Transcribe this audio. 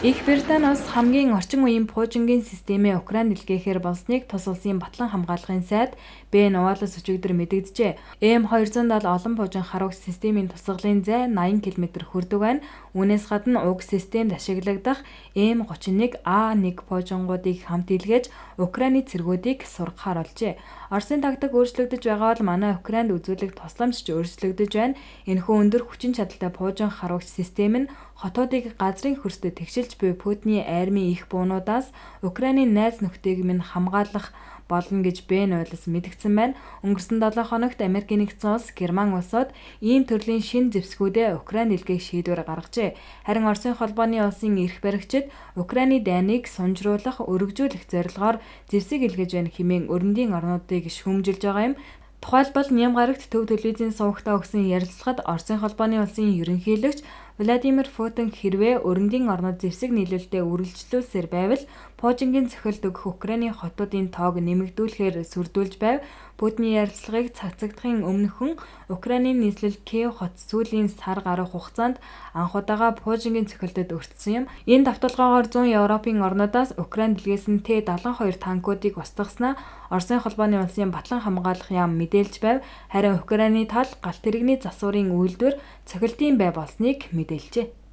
Их Британи улс хамгийн орчин үеийн пуужингийн системээ Украинд илгээхээр болсныг тус улсын батлан хамгаалахын сайд БН Wallace өчигдөр мэдэгджээ. ЭМ-270 олон пуужин харуугч системийн тусгалын зай 80 км хүрдэг байна. Үүнээс гадна уг системд ашиглагдах ЭМ-31А1 пуужингуудыг хамт илгээж Украины цэргүүдийг сургахаар болжээ. Оросын тактик өөрчлөгдөж байгаа бол манай Украинд үзүүлэх тусламж ч өөрчлөгдөж байна. Энэхүү өндөр хүчин чадалтай пуужин харуугч систем нь хотуудыг газрын хөрсдөд тэгшилж буй Путиний армийн их буунуудаас Украинийн найз нөхдийг минь хамгаалах болно гэж БН Wallace мэдгдсэн байна. Өнгөрсөн 7 хоногт Америкийн нэгдсэн улс, Герман улсууд ийм төрлийн шинэ зэвсгүүдээ Украинд илгээх шийдвэр гаргажээ. Харин Оросын холбооны улсын эрх баригчид Украины дайныг сунжруулах, өргөжүүлэх зорилгоор зэвсэг илгээж байна хэмээн өрөндийн орнуудыг шүүмжилж байгаа юм. Тухайлбал Нямгарагт төв телевизийн сувагтаа өгсөн ярилцлагад Оросын холбооны улсын ерөнхийлөгч Владимир Путин хэрвээ өрөндийн орнод зэвсэг нийлүүлэлтээ үргэлжлүүлсээр байвал пуужингийн цохилт өгөх Украины хотуудын тоог нэмэгдүүлэхээр сүрдүүлж байв. Путиний ярилцлагыг цацагдахын өмнөхөн Украины нийслэл Киев хот сүүлийн сар гаруй хугацаанд анх удаага пуужингийн цохилтод өртсөн юм. Энэ давталгаагаар 100 Европын орнуудаас Украинд илгээсэн Т-72 танкуудыг устгаснаа Оросын холбооны улсын батлан хамгаалах яам мэдээлж байв. Харин Украины тал галт тэрэгний засварын үйлдвэр цохилтын бай болсныг мэдээлжээ.